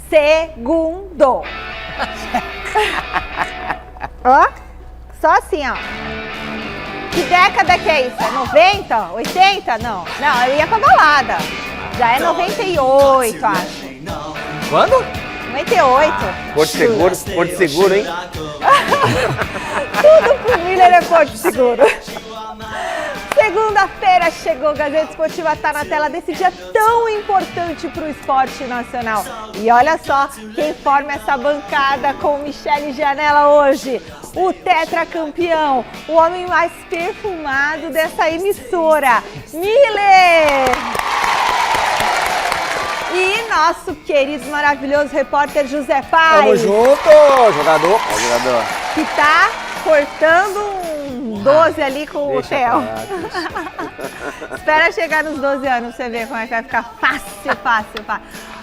segundo. Ó, só assim, ó. Que década que é isso? É 90? 80? Não. Não, eu ia pra balada. Já é 98, acho. Quando? 98. Porto Seguro, hein? Tudo pro Miller é Porto Seguro. Segunda-feira chegou, Gazeta Esportiva tá na tela desse dia tão importante para o esporte nacional. E olha só quem forma essa bancada com Michele Gianella hoje. O tetracampeão, o homem mais perfumado dessa emissora, Miller! E nosso querido, maravilhoso repórter José Paes. Tamo junto, jogador. Que tá cortando um 12 ali com o Theo. Espera chegar nos 12 anos pra você ver como é que vai ficar fácil.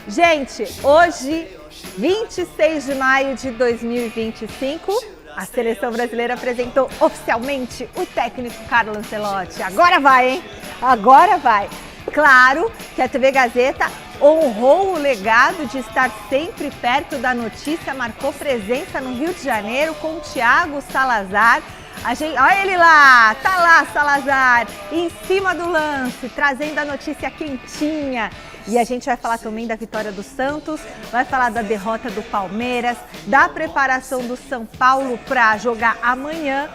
Gente, hoje, 26 de maio de 2025, a seleção brasileira apresentou oficialmente o técnico Carlo Ancelotti. Agora vai, hein? Agora vai. Claro que a TV Gazeta honrou o legado de estar sempre perto da notícia, marcou presença no Rio de Janeiro com o Thiago Salazar. Olha ele lá, tá lá Salazar, em cima do lance, trazendo a notícia quentinha. E a gente vai falar também da vitória do Santos, vai falar da derrota do Palmeiras, da preparação do São Paulo para jogar amanhã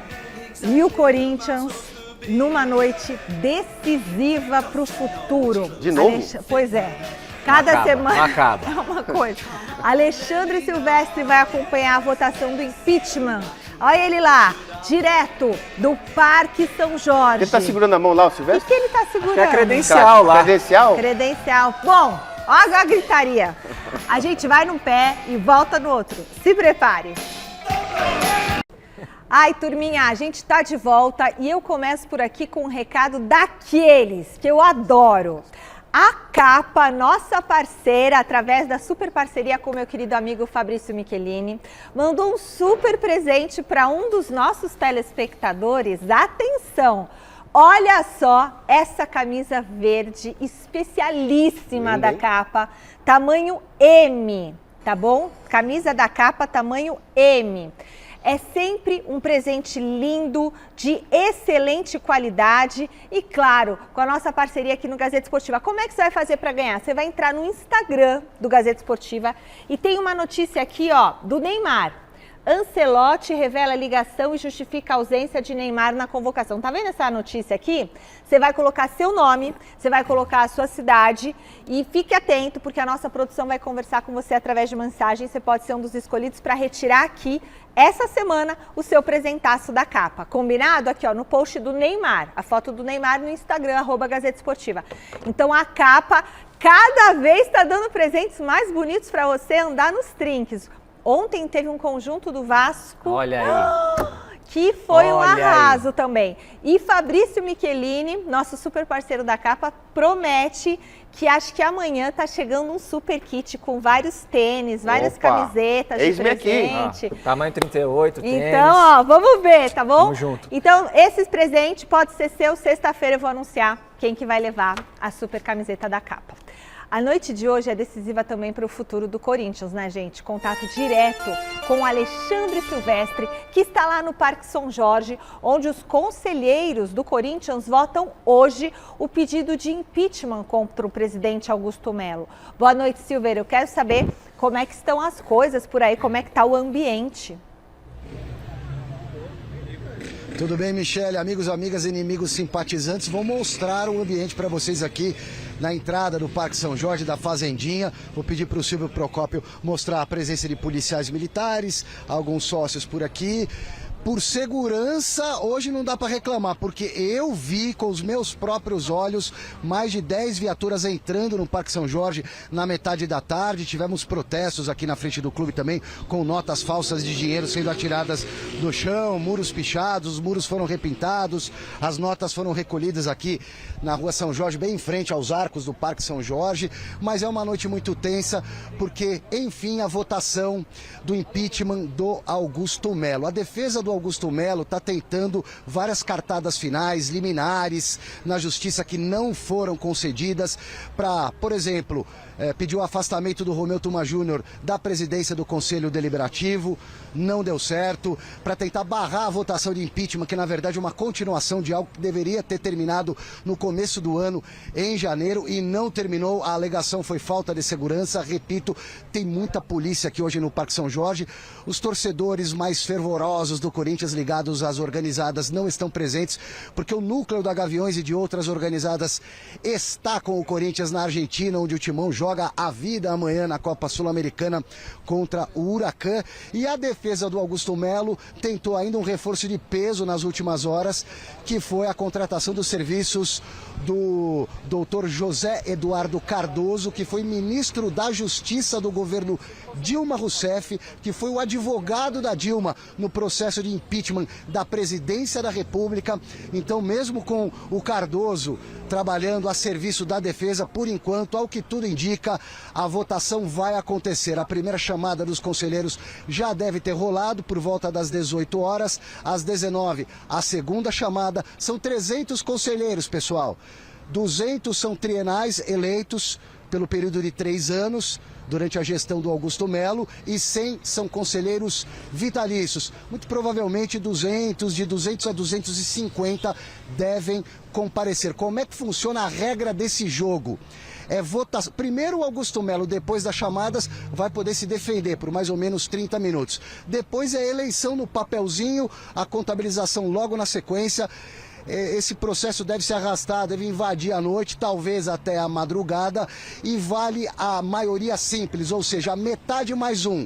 e o Corinthians numa noite decisiva para o futuro. De novo? Pois é. Cada semana acaba. É uma coisa. Alexandre Silvestre vai acompanhar a votação do impeachment. Olha ele lá, direto do Parque São Jorge. Ele tá segurando a mão lá, o Silvestre? O que ele tá segurando? É credencial lá. Credencial? Credencial. Bom, olha a gritaria. A gente vai num pé e volta no outro. Se prepare. Ai, turminha, a gente tá de volta e eu começo por aqui com um recado daqueles que eu adoro. A Capa, nossa parceira, através da super parceria com meu querido amigo Fabrício Michelini, mandou um super presente para um dos nossos telespectadores. Atenção! Olha só essa camisa verde especialíssima da Capa, tamanho M, tá bom? Camisa da Capa, tamanho M. É sempre um presente lindo, de excelente qualidade e, claro, com a nossa parceria aqui no Gazeta Esportiva. Como é que você vai fazer para ganhar? Você vai entrar no Instagram do Gazeta Esportiva e tem uma notícia aqui, ó, do Neymar. Ancelotti revela ligação e justifica a ausência de Neymar na convocação. Tá vendo essa notícia aqui? Você vai colocar seu nome, você vai colocar a sua cidade e fique atento porque a nossa produção vai conversar com você através de mensagem. Você pode ser um dos escolhidos para retirar aqui, essa semana, o seu presentaço da Capa. Combinado? Aqui, ó, no post do Neymar. A foto do Neymar no Instagram, @Gazeta Esportiva. Então, a Capa cada vez está dando presentes mais bonitos para você andar nos trinques. Ontem teve um conjunto do Vasco. Olha aí. Que foi um arraso também. E Fabrício Michelini, nosso super parceiro da Capa, promete que acho que amanhã tá chegando um super kit com vários tênis, várias camisetas de presente. Tamanho 38, tênis. Então, ó, vamos ver, tá bom? Vamos junto. Então, esses presentes pode ser seu. Sexta-feira eu vou anunciar quem que vai levar a super camiseta da Capa. A noite de hoje é decisiva também para o futuro do Corinthians, né, gente? Contato direto com o Alexandre Silvestre, que está lá no Parque São Jorge, onde os conselheiros do Corinthians votam hoje o pedido de impeachment contra o presidente Augusto Melo. Boa noite, Silveira. Eu quero saber como é que estão as coisas por aí, como é que está o ambiente. Tudo bem, Michele? Amigos, amigas, inimigos, simpatizantes, vou mostrar o ambiente para vocês aqui na entrada do Parque São Jorge, da Fazendinha. Vou pedir para o Silvio Procópio mostrar a presença de policiais militares, alguns sócios por aqui. Por segurança, hoje não dá para reclamar, porque eu vi com os meus próprios olhos mais de 10 viaturas entrando no Parque São Jorge na metade da tarde. Tivemos protestos aqui na frente do clube também, com notas falsas de dinheiro sendo atiradas no chão, muros pichados, os muros foram repintados, as notas foram recolhidas aqui na Rua São Jorge, bem em frente aos arcos do Parque São Jorge. Mas é uma noite muito tensa, porque, enfim, a votação do impeachment do Augusto Melo. A defesa do do Augusto Melo está tentando várias cartadas finais, liminares, na justiça que não foram concedidas para, por exemplo, pedir o afastamento do Romeu Tuma Júnior da presidência do Conselho Deliberativo, não deu certo, para tentar barrar a votação de impeachment, que na verdade é uma continuação de algo que deveria ter terminado no começo do ano, em janeiro, e não terminou. A alegação foi falta de segurança. Repito, tem muita polícia aqui hoje no Parque São Jorge. Os torcedores mais fervorosos do Corinthians ligados às organizadas não estão presentes, porque o núcleo da Gaviões e de outras organizadas está com o Corinthians na Argentina, onde o Timão joga a vida amanhã na Copa Sul-Americana contra o Huracan. E a defesa do Augusto Melo tentou ainda um reforço de peso nas últimas horas, que foi a contratação dos serviços do doutor José Eduardo Cardoso, que foi ministro da Justiça do governo Dilma Rousseff, que foi o advogado da Dilma no processo de impeachment da presidência da República. Então, mesmo com o Cardoso trabalhando a serviço da defesa, por enquanto, ao que tudo indica, a votação vai acontecer. A primeira chamada dos conselheiros já deve ter rolado por volta das 18 horas. Às 19, a segunda chamada. São 300 conselheiros, pessoal. 200 são trienais eleitos pelo período de 3 anos, durante a gestão do Augusto Melo, e 100 são conselheiros vitalícios. Muito provavelmente de 200 a 250 devem comparecer. Como é que funciona a regra desse jogo? É votação. Primeiro o Augusto Melo, depois das chamadas, vai poder se defender por mais ou menos 30 minutos. Depois é a eleição no papelzinho, a contabilização logo na sequência. Esse processo deve se arrastar, deve invadir a noite, talvez até a madrugada, e vale a maioria simples, ou seja, a metade mais um,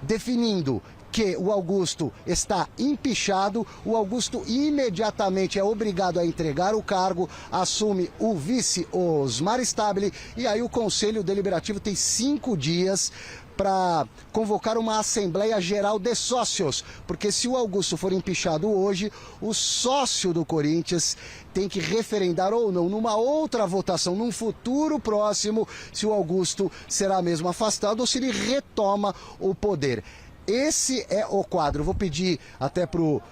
definindo que o Augusto está empichado. O Augusto imediatamente é obrigado a entregar o cargo, assume o vice Osmar Stabile, e aí o Conselho Deliberativo tem 5 dias para convocar uma Assembleia Geral de Sócios, porque se o Augusto for empichado hoje, o sócio do Corinthians tem que referendar ou não, numa outra votação, num futuro próximo, se o Augusto será mesmo afastado ou se ele retoma o poder. Esse é o quadro. Vou pedir até para o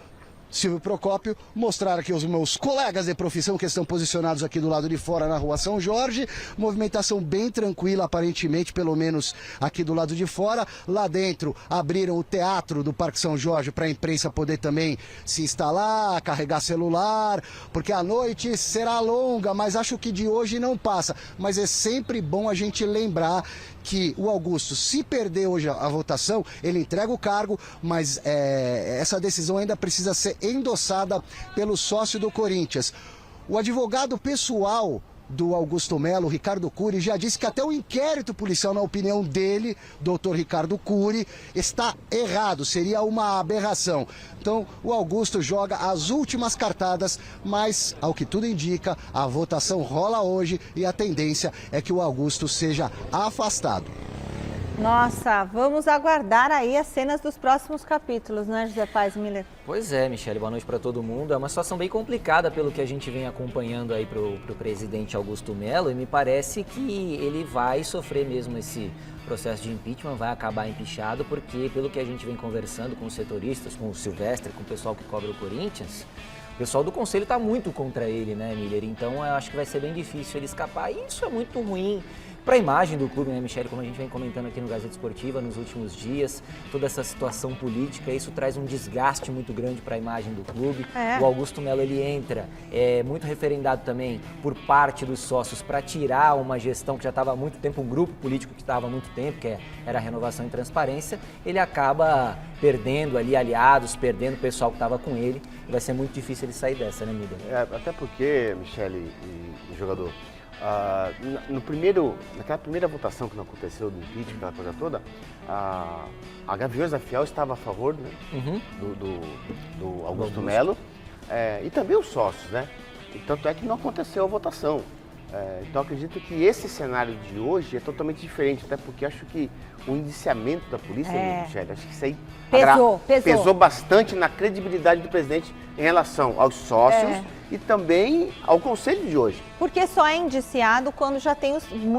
Silvio Procópio mostrar aqui os meus colegas de profissão que estão posicionados aqui do lado de fora na Rua São Jorge. Movimentação bem tranquila, aparentemente, pelo menos aqui do lado de fora. Lá dentro abriram o teatro do Parque São Jorge para a imprensa poder também se instalar, carregar celular, porque a noite será longa, mas acho que de hoje não passa. Mas é sempre bom a gente lembrar que o Augusto, se perder hoje a votação, ele entrega o cargo, mas essa decisão ainda precisa ser endossada pelo sócio do Corinthians. O advogado pessoal do Augusto Melo, Ricardo Cury, já disse que até o inquérito policial, na opinião dele, doutor Ricardo Cury, está errado, seria uma aberração. Então, o Augusto joga as últimas cartadas, mas, ao que tudo indica, a votação rola hoje e a tendência é que o Augusto seja afastado. Nossa, vamos aguardar aí as cenas dos próximos capítulos, né, José Paz Miller? Pois é, Michele, boa noite para todo mundo. É uma situação bem complicada pelo que a gente vem acompanhando aí pro presidente Augusto Melo, e me parece que ele vai sofrer mesmo esse processo de impeachment, vai acabar empichado, porque pelo que a gente vem conversando com os setoristas, com o Silvestre, com o pessoal que cobra o Corinthians, o pessoal do conselho está muito contra ele, né, Miller? Então eu acho que vai ser bem difícil ele escapar, e isso é muito ruim para a imagem do clube, né, Michele? Como a gente vem comentando aqui no Gazeta Esportiva nos últimos dias, toda essa situação política, isso traz um desgaste muito grande para a imagem do clube. O Augusto Melo, ele entra muito referendado também por parte dos sócios para tirar uma gestão que já estava há muito tempo, um grupo político que estava há muito tempo, que era a Renovação e Transparência. Ele acaba perdendo ali aliados, perdendo o pessoal que estava com ele, e vai ser muito difícil ele sair dessa, né, Miller? Até porque, Michele e jogador, naquela primeira votação que não aconteceu do impeachment, aquela coisa toda, a Gaviões da Fiel estava a favor, né, do Augusto Melo, e também os sócios, né? E tanto é que não aconteceu a votação. Então acredito que esse cenário de hoje é totalmente diferente, até porque acho que o indiciamento da polícia, Michele, acho que isso aí pesou bastante na credibilidade do presidente em relação aos sócios e também ao conselho de hoje. Porque só é indiciado quando já tem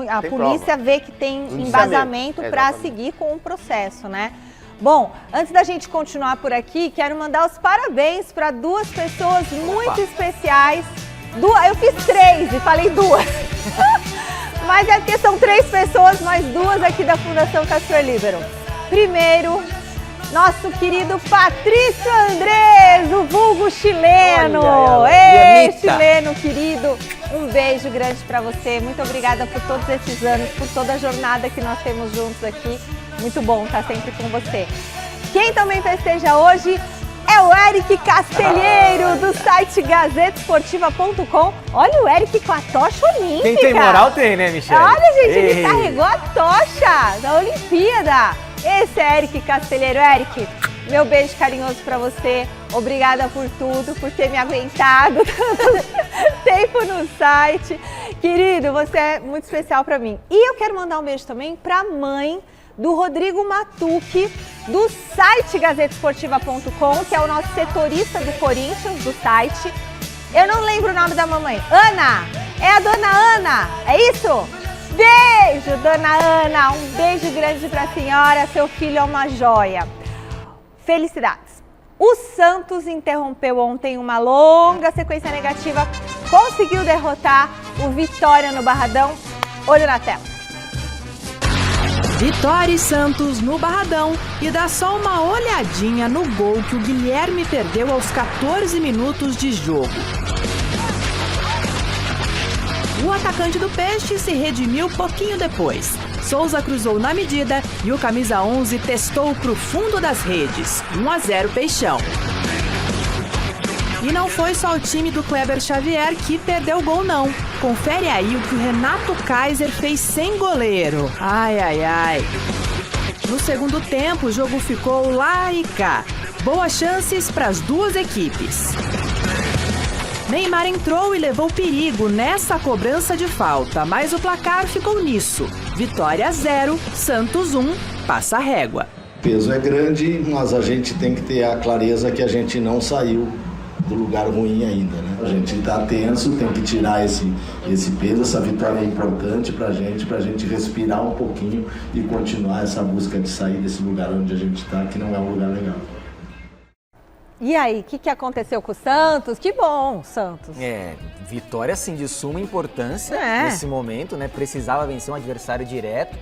a polícia vê que tem embasamento para seguir com o processo, né? Bom, antes da gente continuar por aqui, quero mandar os parabéns para duas pessoas muito especiais. Eu fiz 3 e falei 2. Mas é porque são 3 pessoas, mais 2 aqui da Fundação Casper Libero. Primeiro, nosso querido Patrício Andrés, o vulgo chileno. Ei, chileno querido, um beijo grande para você. Muito obrigada por todos esses anos, por toda a jornada que nós temos juntos aqui. Muito bom estar sempre com você. Quem também festeja hoje é o Eric Castelheiro, do site gazetesportiva.com. Olha o Eric com a tocha olímpica. Quem tem moral tem, né, Michele? Olha, gente, ele carregou a tocha da Olimpíada. Esse é Eric Castelheiro. Eric, meu beijo carinhoso pra você. Obrigada por tudo, por ter me aguentado tanto tempo no site. Querido, você é muito especial pra mim. E eu quero mandar um beijo também pra mãe do Rodrigo Matucci, do site gazetesportiva.com, que é o nosso setorista do Corinthians, do site. Eu não lembro o nome da mamãe. Ana! É a dona Ana, é isso? Beijo, dona Ana! Um beijo grande pra senhora, seu filho é uma joia. Felicidades! O Santos interrompeu ontem uma longa sequência negativa, conseguiu derrotar o Vitória no Barradão. Olho na tela. Vitória e Santos no Barradão, e dá só uma olhadinha no gol que o Guilherme perdeu aos 14 minutos de jogo. O atacante do Peixe se redimiu pouquinho depois. Souza cruzou na medida e o camisa 11 testou pro fundo das redes. 1-0 Peixão. E não foi só o time do Kleber Xavier que perdeu o gol, não. Confere aí o que o Renato Kaiser fez sem goleiro. Ai, ai, ai. No segundo tempo, o jogo ficou lá e cá. Boas chances para as duas equipes. Neymar entrou e levou perigo nessa cobrança de falta, mas o placar ficou nisso. Vitória 0, Santos 1, passa a régua. O peso é grande, mas a gente tem que ter a clareza que a gente não saiu do lugar ruim ainda, né? A gente tá tenso, tem que tirar esse peso, essa vitória é importante pra gente respirar um pouquinho e continuar essa busca de sair desse lugar onde a gente tá, que não é um lugar legal. E aí, o que aconteceu com o Santos? Que bom, Santos. Vitória, assim, de suma importância nesse momento, né? Precisava vencer um adversário direto,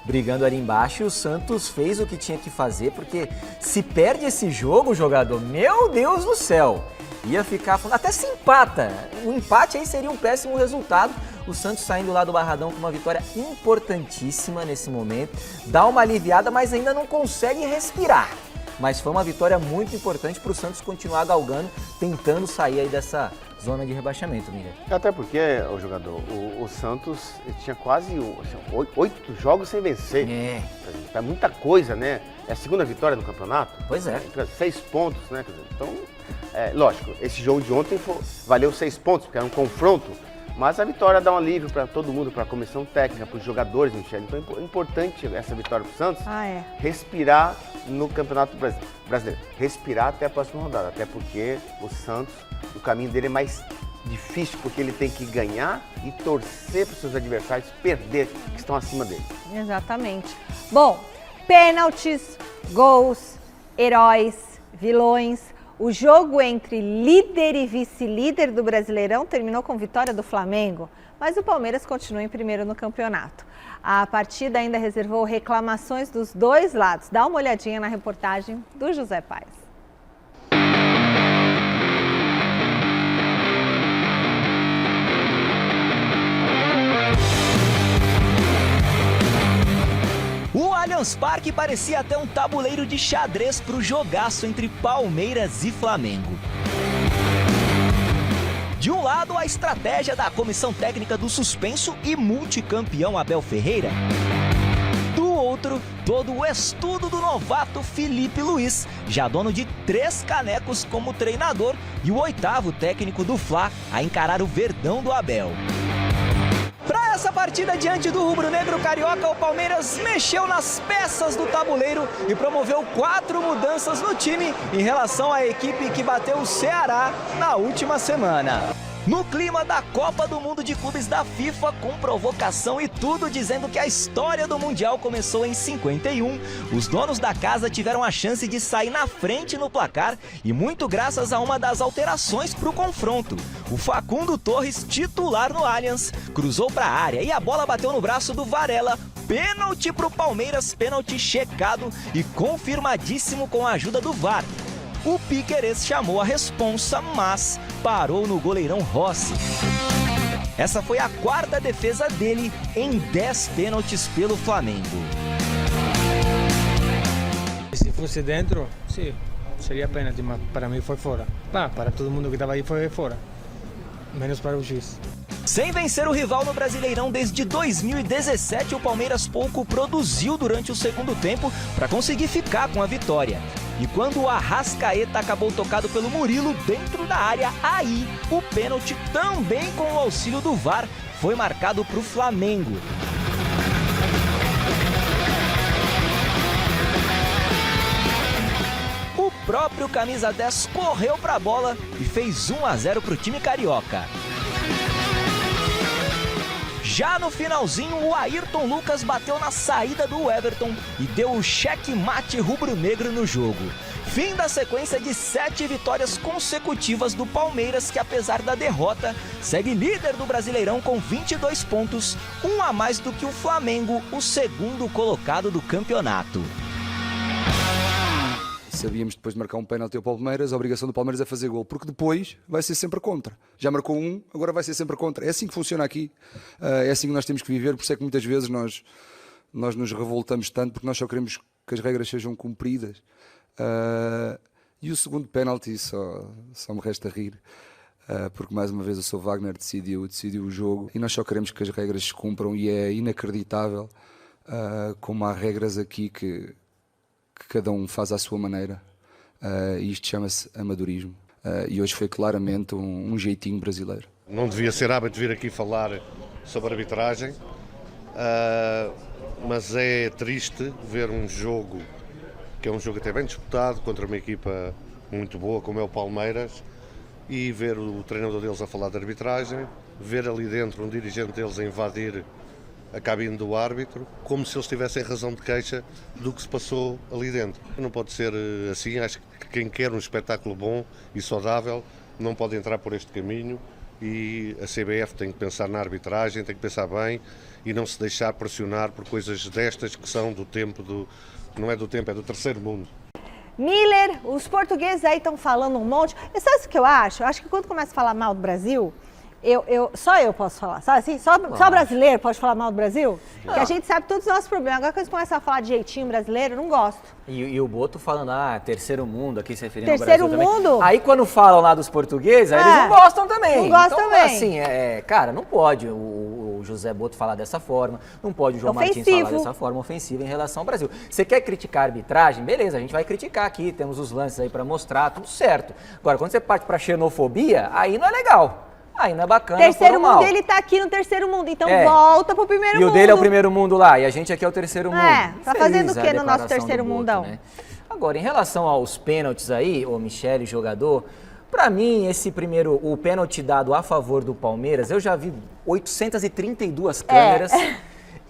brigando ali embaixo, e o Santos fez o que tinha que fazer, porque se perde esse jogo, jogador, meu Deus do céu, ia ficar... Até se empata, o empate aí seria um péssimo resultado. O Santos saindo lá do Barradão com uma vitória importantíssima nesse momento, dá uma aliviada, mas ainda não consegue respirar. Mas foi uma vitória muito importante para o Santos continuar galgando, tentando sair aí dessa zona de rebaixamento, Miriam. Até porque, o jogador, o Santos tinha quase 8 jogos sem vencer. É muita coisa, né? É a segunda vitória no campeonato. Pois é. 6 pontos, né? Então, lógico, esse jogo de ontem valeu 6 pontos, porque era um confronto. Mas a vitória dá um alívio para todo mundo, para a comissão técnica, para os jogadores, Michele. Então é importante essa vitória para o Santos respirar no Campeonato Brasileiro. Respirar até a próxima rodada, até porque o Santos, o caminho dele é mais difícil, porque ele tem que ganhar e torcer para os seus adversários perder, que estão acima dele. Exatamente. Bom, pênaltis, gols, heróis, vilões. O jogo entre líder e vice-líder do Brasileirão terminou com vitória do Flamengo, mas o Palmeiras continua em primeiro no campeonato. A partida ainda reservou reclamações dos dois lados. Dá uma olhadinha na reportagem do José Paes. O Allianz Parque parecia até um tabuleiro de xadrez para o jogaço entre Palmeiras e Flamengo. De um lado, a estratégia da comissão técnica do suspenso e multicampeão Abel Ferreira. Do outro, todo o estudo do novato Felipe Luiz, já dono de 3 canecos como treinador e o 8º técnico do Fla a encarar o Verdão do Abel. Para essa partida diante do rubro-negro carioca, o Palmeiras mexeu nas peças do tabuleiro e promoveu 4 mudanças no time em relação à equipe que bateu o Ceará na última semana. No clima da Copa do Mundo de Clubes da FIFA, com provocação e tudo dizendo que a história do Mundial começou em 51, os donos da casa tiveram a chance de sair na frente no placar e muito graças a uma das alterações para o confronto. O Facundo Torres, titular no Allianz, cruzou para a área e a bola bateu no braço do Varela. Pênalti para o Palmeiras, pênalti checado e confirmadíssimo com a ajuda do VAR. O Piquerez chamou a responsa, mas parou no goleirão Rossi. Essa foi a 4ª defesa dele em 10 pênaltis pelo Flamengo. Se fosse dentro, sim, seria pênalti, mas para mim foi fora. Para todo mundo que estava aí foi fora, menos para o juiz. Sem vencer o rival no Brasileirão desde 2017, o Palmeiras pouco produziu durante o segundo tempo para conseguir ficar com a vitória. E quando o Arrascaeta acabou tocado pelo Murilo dentro da área, aí o pênalti, também com o auxílio do VAR, foi marcado para o Flamengo. O próprio camisa 10 correu para a bola e fez 1-0 para o time carioca. Já no finalzinho, o Ayrton Lucas bateu na saída do Everton e deu o checkmate rubro-negro no jogo. Fim da sequência de 7 vitórias consecutivas do Palmeiras, que apesar da derrota, segue líder do Brasileirão com 22 pontos, um a mais do que o Flamengo, o segundo colocado do campeonato. Sabíamos depois de marcar um pênalti ao Palmeiras, a obrigação do Palmeiras é fazer gol, porque depois vai ser sempre contra. Já marcou um, agora vai ser sempre contra. É assim que funciona aqui, é assim que nós temos que viver, por isso é que muitas vezes nós nos revoltamos tanto, porque nós só queremos que as regras sejam cumpridas. E o segundo pênalti só me resta rir, porque mais uma vez o Sr. Wagner decidiu o jogo e nós só queremos que as regras se cumpram e é inacreditável como há regras aqui que cada um faz à sua maneira, e isto chama-se amadorismo, e hoje foi claramente um jeitinho brasileiro. Não devia ser hábito vir aqui falar sobre arbitragem, mas é triste ver um jogo, que é um jogo até bem disputado, contra uma equipa muito boa como é o Palmeiras, e ver o treinador deles a falar de arbitragem, ver ali dentro um dirigente deles a invadir a cabine do árbitro, como se eles tivessem razão de queixa do que se passou ali dentro. Não pode ser assim, acho que quem quer um espetáculo bom e saudável não pode entrar por este caminho e a CBF tem que pensar na arbitragem, tem que pensar bem e não se deixar pressionar por coisas destas que são do tempo, não é do tempo, é do terceiro mundo. Miller, os portugueses aí estão falando um monte. E sabe o que eu acho? Eu acho que quando começa a falar mal do Brasil, só eu posso falar, sabe assim? Só brasileiro pode falar mal do Brasil? Porque a gente sabe todos os nossos problemas. Agora que eles começam a falar de jeitinho brasileiro, eu não gosto. E o Boto falando, terceiro mundo, aqui se referindo terceiro ao Brasil mundo? Também. Aí quando falam lá dos portugueses, aí eles não gostam também. Não gostam então, também. Assim, cara, não pode o José Boto falar dessa forma, não pode o João Martins falar dessa forma ofensiva em relação ao Brasil. Você quer criticar a arbitragem? Beleza, a gente vai criticar aqui, temos os lances aí pra mostrar, tudo certo. Agora, quando você parte pra xenofobia, aí não é legal. Aí não é bacana. Terceiro mundo, ele tá aqui no terceiro mundo, então volta pro primeiro mundo. E o dele é o primeiro mundo lá, e a gente aqui é o terceiro mundo. Tá fazendo o que no nosso terceiro mundão? Né? Agora, em relação aos pênaltis aí, o Michele, jogador, pra mim, o pênalti dado a favor do Palmeiras, eu já vi 832 câmeras.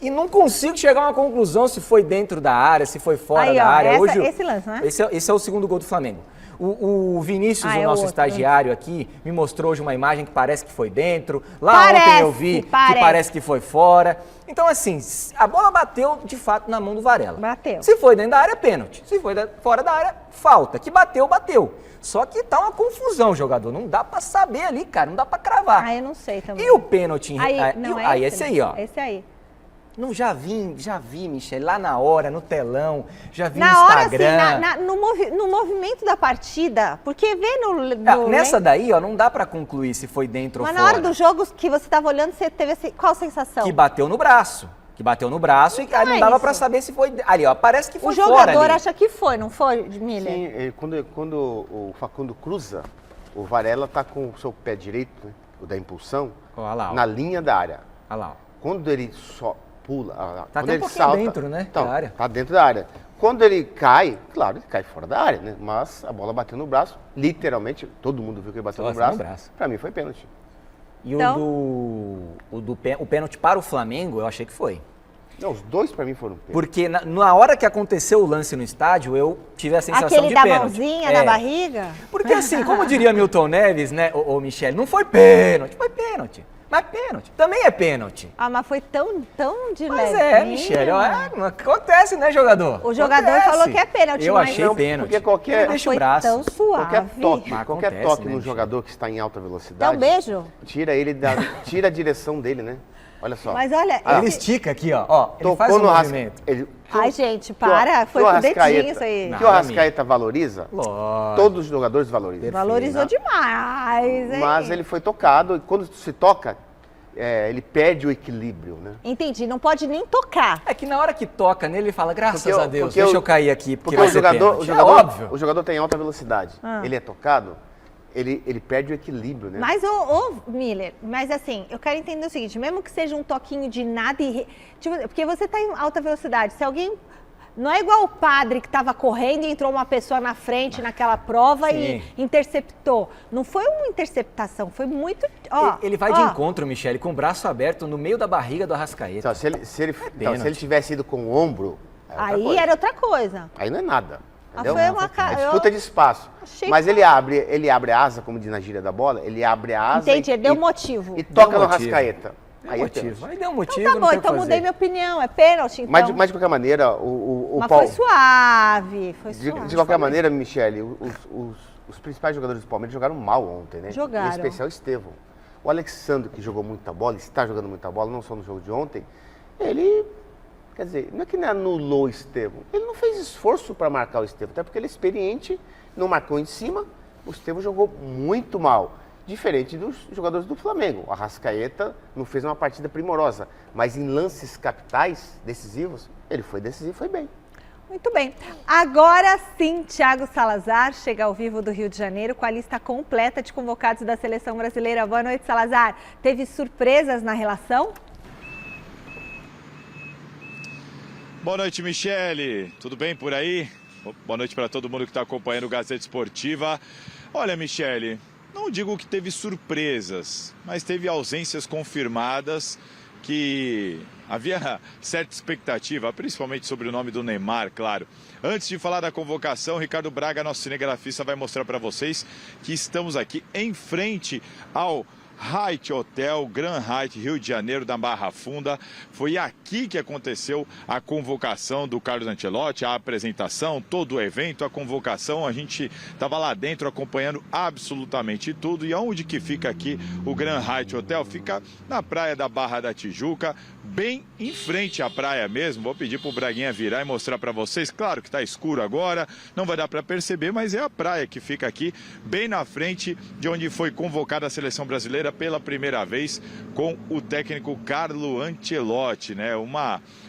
E não consigo chegar a uma conclusão se foi dentro da área, se foi fora da área. Esse lance, né? Esse é o segundo gol do Flamengo. O Vinícius, o nosso estagiário aqui, me mostrou hoje uma imagem que parece que foi dentro. Lá ontem eu vi que parece que foi fora. Então, assim, a bola bateu de fato na mão do Varela. Bateu. Se foi dentro da área, pênalti. Se foi fora da área, falta. Que bateu, bateu. Só que tá uma confusão, jogador. Não dá pra saber ali, cara. Não dá pra cravar. Eu não sei também. E o pênalti... Esse aí, ó. Esse aí. Não, já vi, Michele, lá na hora, no telão, já vi no Instagram. Hora, assim, no movimento da partida, porque vê nessa daí, ó, não dá pra concluir se foi dentro ou fora. Mas na hora do jogo que você tava olhando, você teve qual sensação? Que bateu no braço. E aí não dava pra saber se foi... Ali, ó, parece que foi fora. O jogador acha que foi, não foi, Miller? Sim, quando o Facundo cruza, o Varela tá com o seu pé direito, né, o da impulsão, na linha da área. Olha lá. Quando ele só pula... Tá quando até ele um pouquinho salta, dentro, né, então, da área. Tá dentro da área. Quando ele cai, claro, ele cai fora da área, né? Mas a bola bateu no braço, literalmente, todo mundo viu que ele bateu no braço. Pra mim foi pênalti. E Então? o pênalti para o Flamengo, eu achei que foi. Não, os dois pra mim foram pênalti. Porque na hora que aconteceu o lance no estádio, eu tive a sensação Aquele de da pênalti. mãozinha na barriga? Porque assim, como diria Milton Neves, né, ô Michele, não foi pênalti, foi pênalti. Mas pênalti, também é pênalti. Ah, mas foi tão de Mas levinho. Michele, não acontece, né, jogador? O jogador Acontece. falou que é pênalti, Eu mas achei não, pênalti. Porque qualquer, Deixa foi o braço. tão suave. Mas qualquer acontece, toque né, no Michele? jogador que está em alta Dá velocidade, um beijo? tira a direção dele, né? Olha só. Mas olha, Ele estica aqui, ó. Ele faz Tocou um no movimento. Ai, gente, para. Foi com o dedinho isso aí. Que o Arrascaeta valoriza, Lógico. todos os jogadores valorizam. Valorizou demais, hein? Mas ele foi tocado, e quando se toca, ele perde o equilíbrio, né? Entendi, não pode nem tocar. É que na hora que toca nele, ele fala, graças Porque a Deus, porque deixa eu cair aqui, porque Porque vai o ser jogador, pênalti. É óbvio. o jogador tem alta velocidade. Ele é tocado, ele perde o equilíbrio, né? Mas, ô Miller, mas assim, eu quero entender o seguinte, mesmo que seja um toquinho de nada, tipo, porque você tá em alta velocidade, se alguém... Não é igual o padre que estava correndo e entrou uma pessoa na frente naquela prova e interceptou. Não foi uma interceptação, foi muito... Ele vai de encontro, Michele, com o braço aberto no meio da barriga do Arrascaeta. Então, se ele tivesse ido com o ombro, Aí era outra coisa. aí não é nada. Entendeu? foi uma É disputa de espaço. Achei Mas que- ele abre a asa, como diz na gíria da bola, ele abre a asa Entendi, ele deu motivo. e toca no motivo. Rascaeta. Deu Aí é motivo. pênalti. Aí deu motivo, Então tá não bom, tem o que então fazer. mudei minha opinião, é pênalti, então. Mas de qualquer maneira, o Mas Paulo... foi suave, foi De suave. qualquer maneira, Michele, os principais jogadores do Palmeiras jogaram mal ontem, né? Jogaram. Em especial o Estevão. O Alexandre, que jogou muita bola, está jogando muita bola, não só no jogo de ontem, ele... Quer dizer, não é que ele anulou o Estevão, ele não fez esforço para marcar o Estevão, até porque ele é experiente, não marcou em cima, o Estevão jogou muito mal. Diferente dos jogadores do Flamengo. O Arrascaeta não fez uma partida primorosa, mas em lances capitais, decisivos, ele foi decisivo, foi bem. Muito bem. Agora sim, Thiago Salazar chega ao vivo do Rio de Janeiro com a lista completa de convocados da Seleção Brasileira. Boa noite, Salazar. Teve surpresas na relação? Boa noite, Michele. Tudo bem por aí? Boa noite para todo mundo que está acompanhando o Gazeta Esportiva. Olha, Michele, não digo que teve surpresas, mas teve ausências confirmadas que havia certa expectativa, principalmente sobre o nome do Neymar, claro. Antes de falar da convocação, Ricardo Braga, nosso cinegrafista, vai mostrar para vocês que estamos aqui em frente ao Hyatt Hotel, Grand Hyatt, Rio de Janeiro, da Barra Funda. Foi aqui que aconteceu a convocação do Carlos Ancelotti, a apresentação, todo o evento, a convocação. A gente estava lá dentro acompanhando absolutamente tudo. E onde que fica aqui o Grand Hyatt Hotel? Fica na praia da Barra da Tijuca, bem em frente à praia mesmo. Vou pedir para o Braguinha virar e mostrar para vocês. Claro que está escuro agora, não vai dar para perceber, mas é a praia que fica aqui, bem na frente de onde foi convocada a Seleção Brasileira pela primeira vez com o técnico Carlo Ancelotti, né?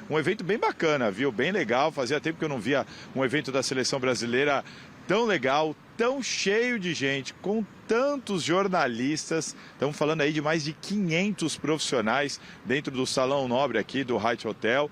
Um evento bem bacana, viu? Bem legal. Fazia tempo que eu não via um evento da Seleção Brasileira tão legal, tão cheio de gente, com tantos jornalistas. Estamos falando aí de mais de 500 profissionais dentro do Salão Nobre aqui do Hyatt Hotel.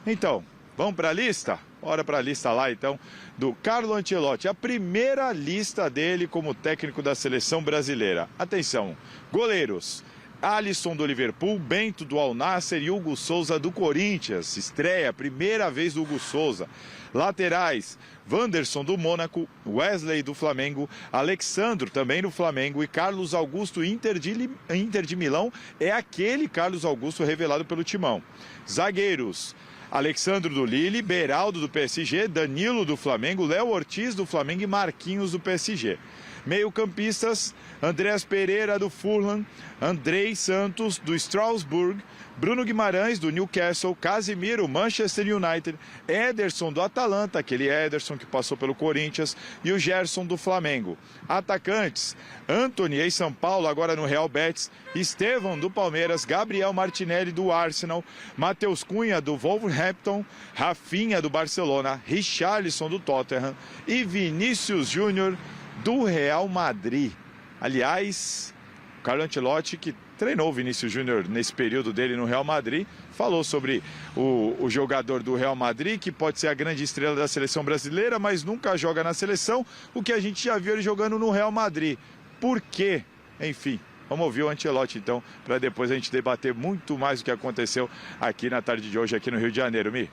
Então, vamos para a lista? Bora para a lista lá, então, do Carlo Ancelotti. A primeira lista dele como técnico da Seleção Brasileira. Atenção, goleiros: Alisson do Liverpool, Bento do Al Nassr e Hugo Souza do Corinthians. Estreia, primeira vez do Hugo Souza. Laterais: Wanderson do Mônaco, Wesley do Flamengo, Alexandro também do Flamengo e Carlos Augusto Inter de Milão. É aquele Carlos Augusto revelado pelo Timão. Zagueiros: Alexandro do Lille, Beraldo do PSG, Danilo do Flamengo, Léo Ortiz do Flamengo e Marquinhos do PSG. Meio-campistas: Andrés Pereira do Fulham, Andrei Santos do Strasbourg, Bruno Guimarães do Newcastle, Casemiro, Manchester United, Ederson do Atalanta, aquele Ederson que passou pelo Corinthians, e o Gerson do Flamengo. Atacantes: Antony em São Paulo, agora no Real Betis, Estevão do Palmeiras, Gabriel Martinelli do Arsenal, Matheus Cunha do Wolverhampton, Rafinha do Barcelona, Richarlison do Tottenham e Vinícius Júnior do Real Madrid. Aliás, o Carlo Ancelotti, que treinou o Vinícius Júnior nesse período dele no Real Madrid, falou sobre o jogador do Real Madrid, que pode ser a grande estrela da Seleção Brasileira, mas nunca joga na seleção, o que a gente já viu ele jogando no Real Madrid. Por quê? Enfim, Vamos ouvir o Ancelotti, então, para depois a gente debater muito mais o que aconteceu aqui na tarde de hoje, aqui no Rio de Janeiro. Mi?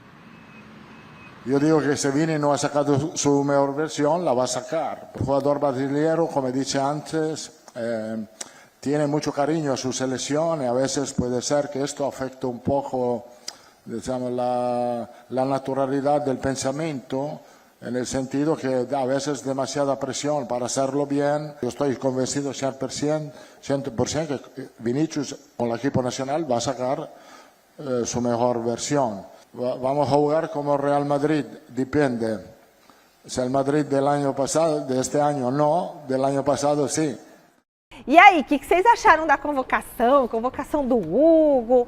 Yo digo que se Vini no ha sacado su mejor versión, la va a sacar. El jugador brasileño, como he dicho antes, tiene mucho cariño a su selección y a veces puede ser que esto afecte un poco, digamos, la naturalidad del pensamiento, en el sentido que a veces demasiada presión para hacerlo bien. Yo estoy convencido 100% que Vinicius con el equipo nacional va a sacar su mejor versión. Vamos a jugar como Real Madrid, depende. Si el Madrid del año pasado, de este año no, del año pasado sí. E aí, o que vocês acharam da convocação do Hugo?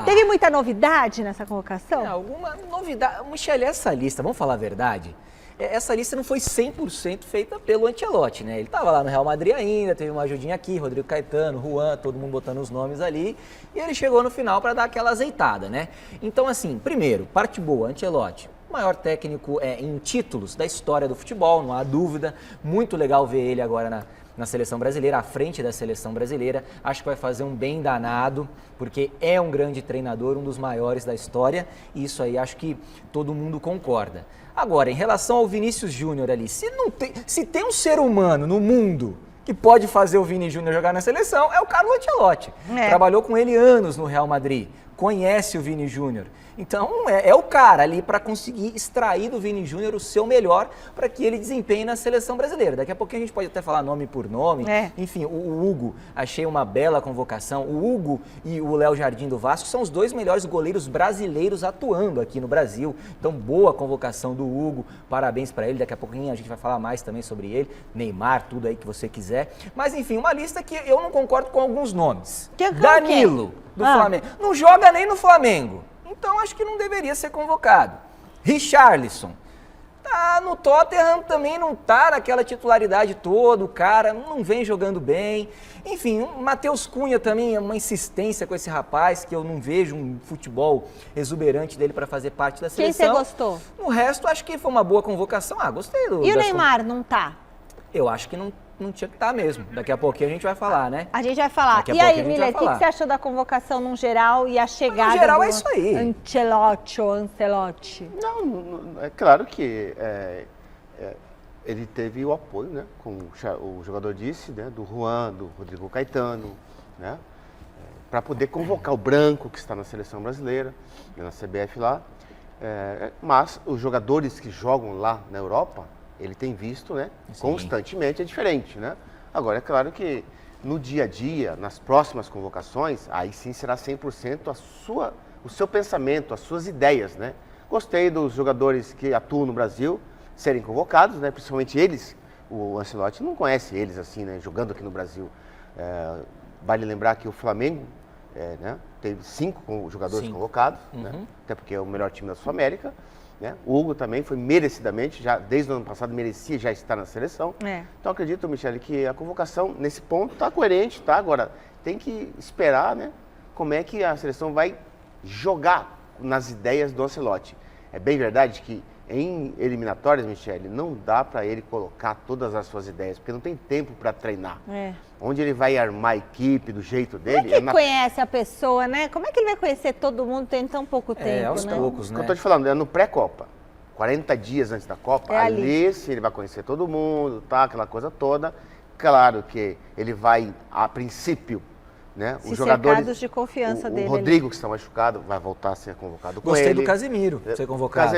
Teve muita novidade nessa convocação? Alguma novidade? Michele, essa lista, vamos falar a verdade, essa lista não foi 100% feita pelo Ancelotti, né? Ele estava lá no Real Madrid ainda, teve uma ajudinha aqui, Rodrigo Caetano, Juan, todo mundo botando os nomes ali, e ele chegou no final para dar aquela azeitada, né? Então, assim, primeiro, parte boa, Ancelotti, maior técnico em títulos da história do futebol, não há dúvida, muito legal ver ele agora na seleção brasileira, à frente da seleção brasileira. Acho que vai fazer um bem danado, porque é um grande treinador, um dos maiores da história, e isso aí acho que todo mundo concorda. Agora, em relação ao Vinícius Júnior ali, se tem um ser humano no mundo que pode fazer o Vini Júnior jogar na seleção, é o Carlo Ancelotti. Trabalhou com ele anos no Real Madrid, conhece o Vini Júnior. Então, é o cara ali para conseguir extrair do Vini Júnior o seu melhor para que ele desempenhe na seleção brasileira. Daqui a pouquinho a gente pode até falar nome por nome. Enfim, o Hugo, achei uma bela convocação. O Hugo e o Léo Jardim do Vasco são os dois melhores goleiros brasileiros atuando aqui no Brasil. Então, boa convocação do Hugo, parabéns para ele. Daqui a pouquinho a gente vai falar mais também sobre ele. Neymar, tudo aí que você quiser. Mas, enfim, uma lista que eu não concordo com alguns nomes. Danilo, do Flamengo. Não joga nem no Flamengo. Então, acho que não deveria ser convocado. Richarlison. Tá no Tottenham, também não tá naquela titularidade toda, o cara não vem jogando bem. Enfim, o Matheus Cunha também é uma insistência com esse rapaz, que eu não vejo um futebol exuberante dele para fazer parte da seleção. Quem você gostou? No resto, acho que foi uma boa convocação. Gostei do... E o Neymar não tá? Eu acho que não tinha que estar mesmo. Daqui a pouquinho a gente vai falar, né? A gente vai falar. E aí, Miller, o que você achou da convocação no geral e a chegada no geral é isso aí. Ancelotti? Não, é claro que ele teve o apoio, né? Como o jogador disse, né? Do Juan, do Rodrigo Caetano, né? Para poder convocar o Branco, que está na seleção brasileira, na CBF lá. Mas os jogadores que jogam lá na Europa, ele tem visto, né, constantemente, é diferente, né? Agora, é claro que no dia a dia, nas próximas convocações, aí sim será 100% o seu pensamento, as suas ideias, né? Gostei dos jogadores que atuam no Brasil serem convocados, né? Principalmente eles, o Ancelotti não conhece eles assim, né? Jogando aqui no Brasil. Vale lembrar que o Flamengo, né, teve 5 jogadores convocados, né? Até porque é o melhor time da Sul-América. Né? O Hugo também foi merecidamente, já desde o ano passado merecia já estar na seleção. Então acredito, Michele, que a convocação nesse ponto está coerente, tá? Agora tem que esperar, né, como é que a seleção vai jogar nas ideias do Ancelotti. É bem verdade que em eliminatórias, Michele, não dá para ele colocar todas as suas ideias, porque não tem tempo para treinar. Onde ele vai armar a equipe do jeito dele... Como é que ele conhece a pessoa, né? Como é que ele vai conhecer todo mundo tendo tão pouco tempo, aos poucos, né? O que eu tô te falando, é no pré-Copa. 40 dias antes da Copa, ali sim ele vai conhecer todo mundo, tá? Aquela coisa toda. Claro que ele vai, a princípio, né? Os jogadores de confiança dele. O Rodrigo, que está machucado, vai voltar a ser convocado com ele. Gostei do Casemiro ser convocado.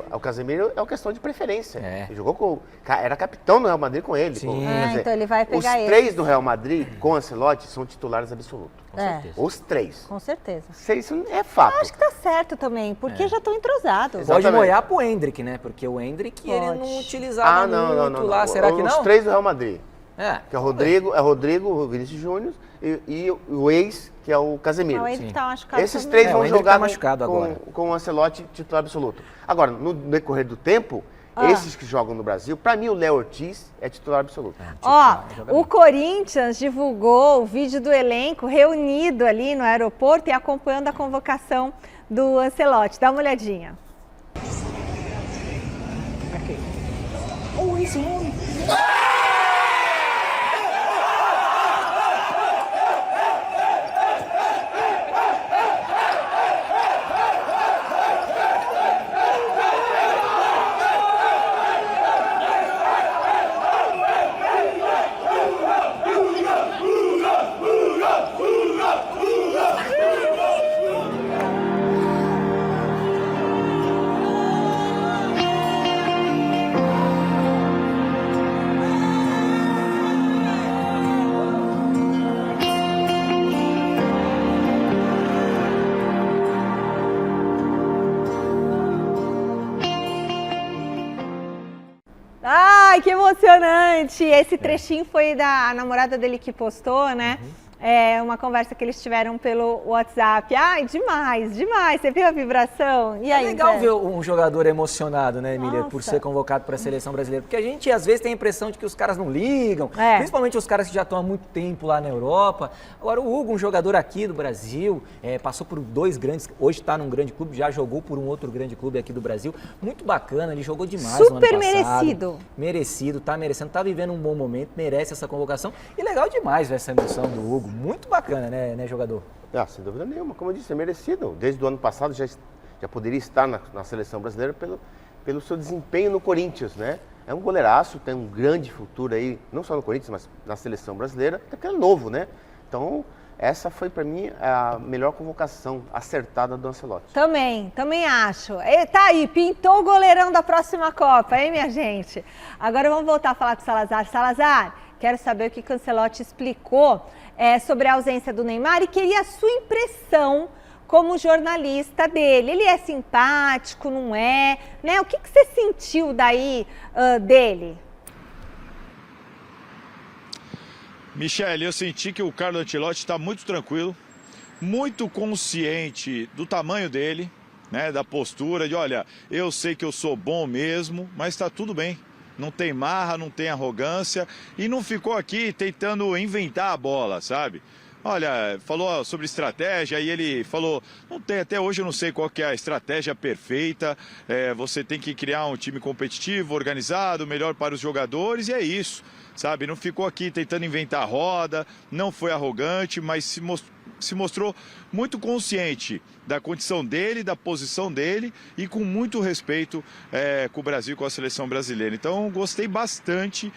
O Casemiro é uma questão de preferência. Ele jogou era capitão do Real Madrid com ele. Sim. Então ele vai pegar ele. Os 3 do Real Madrid com Ancelotti são titulares absolutos. Com certeza. Os 3. Com certeza. Isso é fato. Eu acho que tá certo também, porque já estão entrosados. Pode molhar pro Endrick, né? Porque o Endrick ele não utilizava muito lá. Será que não? Os 3 do Real Madrid. Que é o Rodrigo, o Vinícius Júnior e o ex, que é o Casemiro. O Endrick tá machucado. Esses 3 vão jogar agora com o Ancelotti titular absoluto. Agora, no decorrer do tempo, esses que jogam no Brasil, para mim o Léo Ortiz é titular absoluto. O Corinthians divulgou o vídeo do elenco reunido ali no aeroporto e acompanhando a convocação do Ancelotti. Dá uma olhadinha. Aqui. Oh, esse homem. Ai, que emocionante! Esse trechinho foi da namorada dele que postou, né? É uma conversa que eles tiveram pelo WhatsApp. Ai, demais, demais. Você viu a vibração? E aí, é legal Zé? ver um jogador emocionado, né, Emília, Nossa. por ser convocado para a seleção brasileira. Porque a gente, às vezes, tem a impressão de que os caras não ligam, principalmente os caras que já estão há muito tempo lá na Europa. Agora, o Hugo, um jogador aqui do Brasil, passou por 2 grandes... Hoje está num grande clube, já jogou por um outro grande clube aqui do Brasil. Muito bacana, ele jogou demais no ano passado. Super merecido. Merecido, tá merecendo, tá vivendo um bom momento, merece essa convocação. E legal demais ver essa emoção do Hugo. Muito bacana, né, jogador? Sem dúvida nenhuma, como eu disse, é merecido. Desde o ano passado já poderia estar na seleção brasileira pelo seu desempenho no Corinthians, né? É um goleiraço, tem um grande futuro aí, não só no Corinthians, mas na seleção brasileira, até que é novo, né? Então, essa foi para mim a melhor convocação acertada do Ancelotti. Também acho. Tá aí, pintou o goleirão da próxima Copa, hein, minha gente? Agora vamos voltar a falar com o Salazar. Salazar, quero saber o que o Ancelotti explicou sobre a ausência do Neymar e queria a sua impressão como jornalista dele. Ele é simpático, não é? Né? O que você sentiu daí dele? Michele, eu senti que o Carlo Ancelotti está muito tranquilo, muito consciente do tamanho dele, né, da postura de, olha, eu sei que eu sou bom mesmo, mas está tudo bem. Não tem marra, não tem arrogância e não ficou aqui tentando inventar a bola, sabe? Olha, falou sobre estratégia e ele falou, não tem, até hoje eu não sei qual que é a estratégia perfeita, você tem que criar um time competitivo, organizado, melhor para os jogadores e é isso, sabe? Não ficou aqui tentando inventar roda, não foi arrogante, mas se mostrou muito consciente da condição dele, da posição dele e com muito respeito com o Brasil, com a seleção brasileira. Então, gostei bastante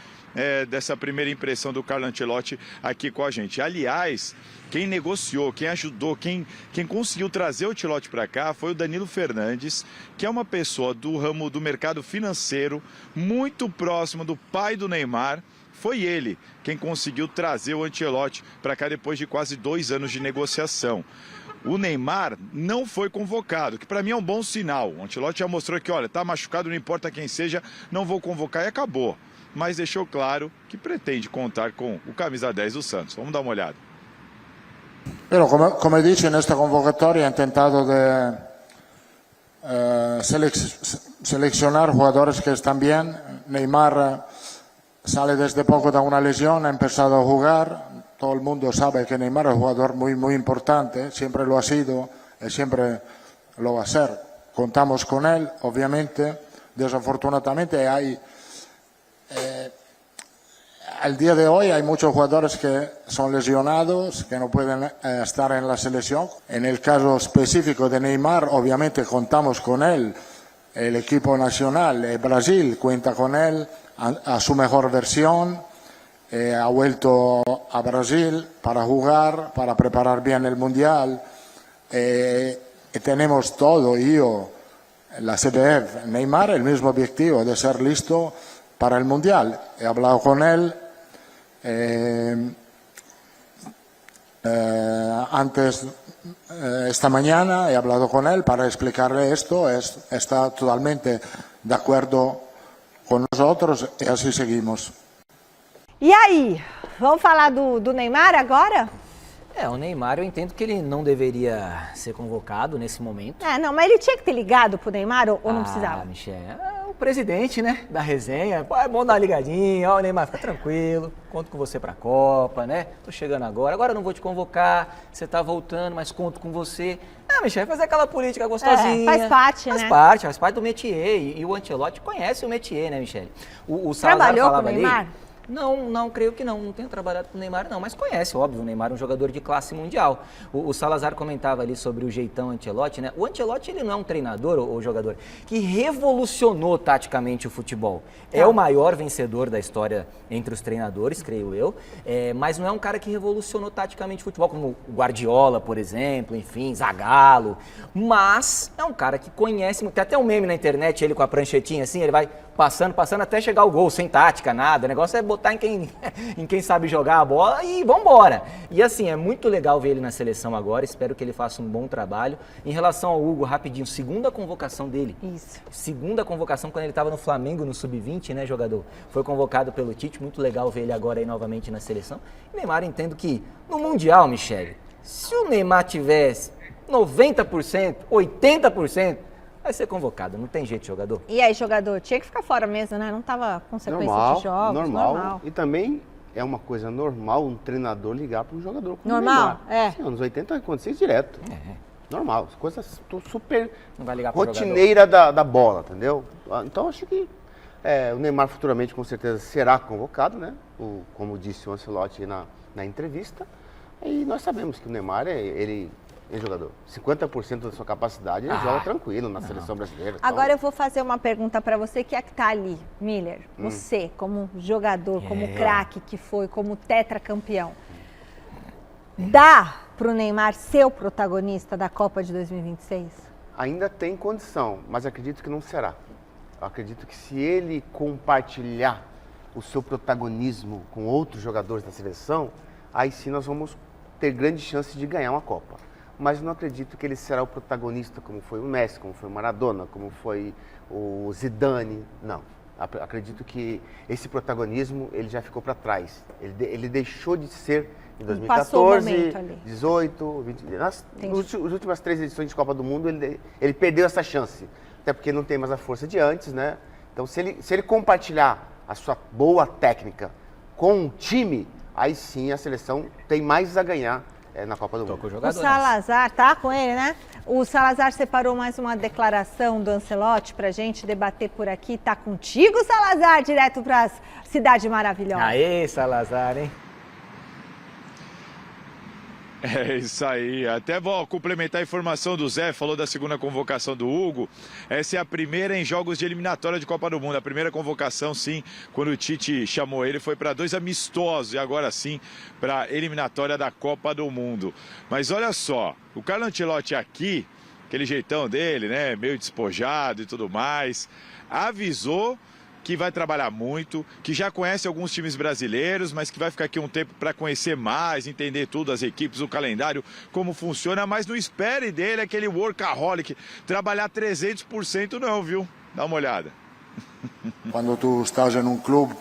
dessa primeira impressão do Carlo Ancelotti aqui com a gente. Aliás, quem negociou, quem ajudou, quem conseguiu trazer o Ancelotti para cá foi o Danilo Fernandes, que é uma pessoa do ramo do mercado financeiro, muito próximo do pai do Neymar. Foi ele quem conseguiu trazer o Ancelotti para cá depois de quase 2 anos de negociação. O Neymar não foi convocado, que para mim é um bom sinal. O Ancelotti já mostrou que, olha, tá machucado, não importa quem seja, não vou convocar e acabou. Mas deixou claro que pretende contar com o camisa 10 do Santos. Vamos dar uma olhada. Pero como he dicho, en esta convocatoria he intentado de seleccionar jugadores que están bien. Neymar sale desde poco de una lesión, ha empezado a jugar. Todo el mundo sabe que Neymar es un jugador muy importante, siempre lo ha sido y siempre lo va a ser. Contamos con él, obviamente. Desafortunadamente al día de hoy hay muchos jugadores que son lesionados, que no pueden estar en la selección. En el caso específico de Neymar, obviamente contamos con él. El equipo nacional, Brasil, cuenta con él a su mejor versión. Ha vuelto a Brasil para jugar, para preparar bien el Mundial. Tenemos todo, la CBF, Neymar, el mismo objetivo de ser listo para el Mundial. He hablado con él antes, esta mañana, he hablado con él para explicarle esto. Está totalmente de acuerdo con nosotros y así seguimos. E aí, vamos falar do Neymar agora? O Neymar, eu entendo que ele não deveria ser convocado nesse momento. Não, mas ele tinha que ter ligado pro Neymar ou não precisava? Michel, o presidente, né, da resenha, é bom dar uma ligadinha, ó, Neymar, fica tranquilo, conto com você pra Copa, né, tô chegando agora eu não vou te convocar, você tá voltando, mas conto com você. Michel, fazer aquela política gostosinha. Faz parte, né? Faz parte do métier, e o Ancelotti conhece o métier, né, Michel? O Salazar trabalhou falava com o Neymar? Ali, Não, creio que não tenho trabalhado com o Neymar não, mas conhece, óbvio, o Neymar é um jogador de classe mundial. O Salazar comentava ali sobre o jeitão Ancelotti, né? O Ancelotti, ele não é um treinador ou jogador que revolucionou taticamente o futebol. É o maior vencedor da história entre os treinadores, creio eu, mas não é um cara que revolucionou taticamente o futebol, como o Guardiola, por exemplo, enfim, Zagallo, mas é um cara que conhece, tem até um meme na internet, ele com a pranchetinha assim, ele vai passando até chegar ao gol, sem tática, nada, o negócio é botar em quem sabe jogar a bola e vambora. E assim, é muito legal ver ele na seleção agora, espero que ele faça um bom trabalho. Em relação ao Hugo, rapidinho, segunda convocação dele. Isso. Segunda convocação quando ele estava no Flamengo, no Sub-20, né, jogador? Foi convocado pelo Tite, muito legal ver ele agora aí novamente na seleção. E Neymar, entendo que no Mundial, Michele, se o Neymar tivesse 90%, 80%, vai ser convocado, não tem jeito, jogador. E aí, jogador, tinha que ficar fora mesmo, né? Não tava com sequência de jogos. Normal. E também é uma coisa normal um treinador ligar para um jogador como normal, o Neymar. Sim, anos 80 acontecia isso direto. Normal, coisas super não vai ligar pro rotineira da bola, entendeu? Então acho que o Neymar futuramente com certeza será convocado, né? Como disse o Ancelotti na entrevista. E nós sabemos que o Neymar ele jogador. 50% da sua capacidade, ele joga tranquilo na seleção brasileira. Agora eu vou fazer uma pergunta para você que é que tá ali, Miller. Você, como jogador, como craque que foi, como tetracampeão. Dá pro Neymar ser o protagonista da Copa de 2026? Ainda tem condição, mas acredito que não será. Eu acredito que se ele compartilhar o seu protagonismo com outros jogadores da seleção, aí sim nós vamos ter grande chance de ganhar uma Copa. Mas não acredito que ele será o protagonista como foi o Messi, como foi o Maradona, como foi o Zidane. Não. Acredito que esse protagonismo ele já ficou para trás. Ele deixou de ser em 2014, 18, 20. Nas últimas 3 edições de Copa do Mundo, ele perdeu essa chance. Até porque não tem mais a força de antes, né? Então, se ele compartilhar a sua boa técnica com o time, aí sim a seleção tem mais a ganhar na Copa do Mundo. O Salazar, tá com ele, né? O Salazar separou mais uma declaração do Ancelotti pra gente debater por aqui. Tá contigo, Salazar, direto pra Cidade Maravilhosa. Aê, Salazar, hein? É isso aí. Até vou complementar a informação do Zé, falou da segunda convocação do Hugo. Essa é a primeira em jogos de eliminatória de Copa do Mundo. A primeira convocação, sim, quando o Tite chamou ele, foi para 2 amistosos e agora sim para eliminatória da Copa do Mundo. Mas olha só, o Carlo Ancelotti aqui, aquele jeitão dele, né, meio despojado e tudo mais, avisou que vai trabalhar muito, que já conhece alguns times brasileiros, mas que vai ficar aqui um tempo para conhecer mais, entender tudo, as equipes, o calendário, como funciona, mas não espere dele aquele workaholic, trabalhar 300% não, viu? Dá uma olhada. Quando tu estás em um clube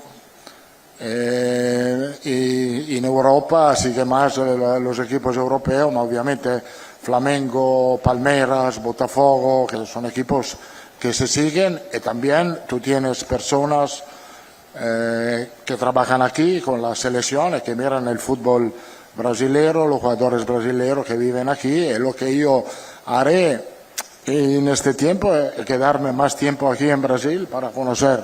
en Europa sigue más los equipos europeos, obviamente Flamengo, Palmeiras, Botafogo, que son equipos que se siguen, y también tú tienes personas que trabajan aquí con la selección y que miran el fútbol brasileño, los jugadores brasileños que viven aquí, y lo que yo haré en este tiempo es quedarme más tiempo aquí en Brasil para conocer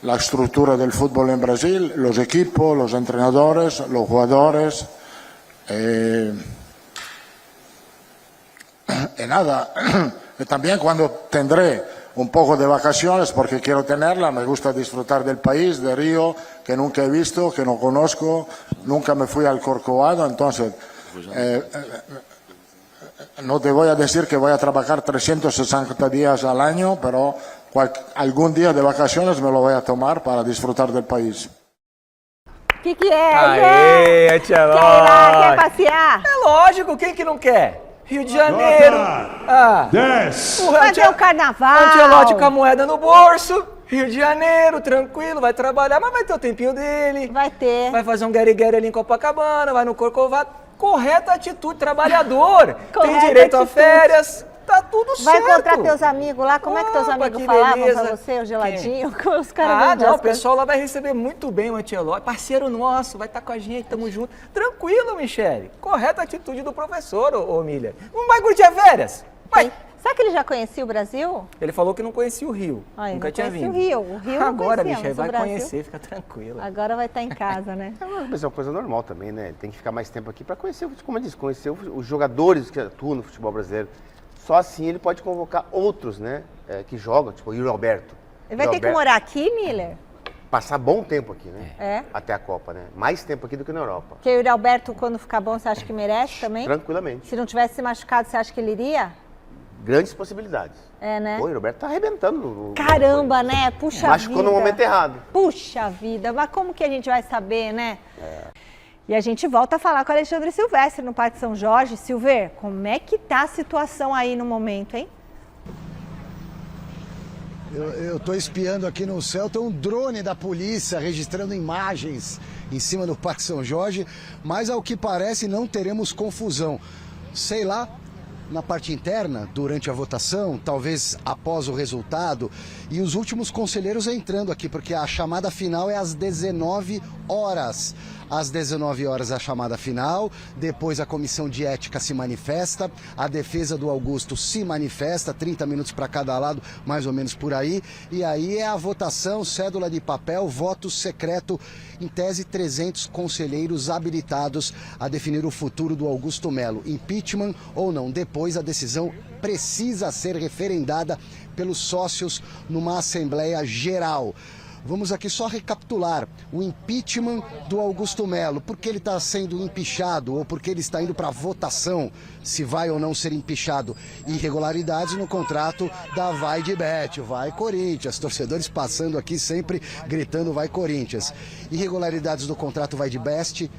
la estructura del fútbol en Brasil, los equipos, los entrenadores, los jugadores. Y nada, y también cuando tendré un poco de vacaciones, porque quiero tenerla, me gusta disfrutar del país, de Río, que nunca he visto, que no conozco, nunca me fui al Corcovado, entonces no te voy a decir que voy a trabajar 360 días al año, pero algún día de vacaciones me lo voy a tomar para disfrutar del país. Que é? Aê, Quer ir lá, quer passear? É lógico, quem que não quer? Rio de Janeiro. Vai ter o carnaval. Ancelotti com a moeda no bolso. Rio de Janeiro, tranquilo, vai trabalhar, mas vai ter o tempinho dele. Vai ter. Vai fazer um guerre-guerre ali em Copacabana, vai no Corcovado. Correta atitude, trabalhador. Tem direito a férias. Tá tudo certo. Vai encontrar teus amigos lá. Como é que teus amigos falavam beleza. pra você, o geladinho? Como os caras não, o pessoal lá vai receber muito bem o Ancelotti. Parceiro nosso, vai estar com a gente, tamo junto. Tranquilo, Michele. Correta atitude do professor, ô Miller. Não vai curtir as férias? Vai. Será que ele já conhecia o Brasil? Ele falou que não conhecia o Rio. Nunca tinha vindo. O Rio não agora, conhecia, Michele, vai Brasil... conhecer, fica tranquilo. Agora vai estar em casa, né? Mas é uma coisa normal também, né? Tem que ficar mais tempo aqui para conhecer, como eu disse, conhecer os jogadores que atuam no futebol brasileiro. Só assim ele pode convocar outros, né? Que jogam, tipo o Yuri Alberto. Ele vai ter que morar aqui, Miller? Passar bom tempo aqui, né? É. Até a Copa, né? Mais tempo aqui do que na Europa. Porque o Yuri Alberto, quando ficar bom, você acha que merece também? Tranquilamente. Se não tivesse se machucado, você acha que ele iria? grandes possibilidades. É, né? Pô, o Roberto tá arrebentando no Caramba, né? Puxa vida. Machucou no momento errado. Puxa vida, mas como que a gente vai saber, né? E a gente volta a falar com o Alexandre Silvestre no Parque São Jorge. Silver, como é que tá a situação aí no momento, hein? Eu tô espiando aqui no céu, tem um drone da polícia registrando imagens em cima do Parque São Jorge, mas ao que parece não teremos confusão. Sei lá, na parte interna, durante a votação, talvez após o resultado, e os últimos conselheiros entrando aqui, porque a chamada final é às 19 horas. Às 19 horas a chamada final, depois a comissão de ética se manifesta, a defesa do Augusto se manifesta, 30 minutos para cada lado, mais ou menos por aí, e aí é a votação, cédula de papel, voto secreto, em tese 300 conselheiros habilitados a definir o futuro do Augusto Melo, impeachment ou não. Depois a decisão precisa ser referendada pelos sócios numa Assembleia Geral. Vamos aqui só recapitular o impeachment do Augusto Melo. Por que ele está sendo empichado ou por que ele está indo para votação, se vai ou não ser empichado. Irregularidades no contrato da Vai de Bet, vai Corinthians. Torcedores passando aqui sempre gritando vai Corinthians. Irregularidades do contrato Vai de Bet,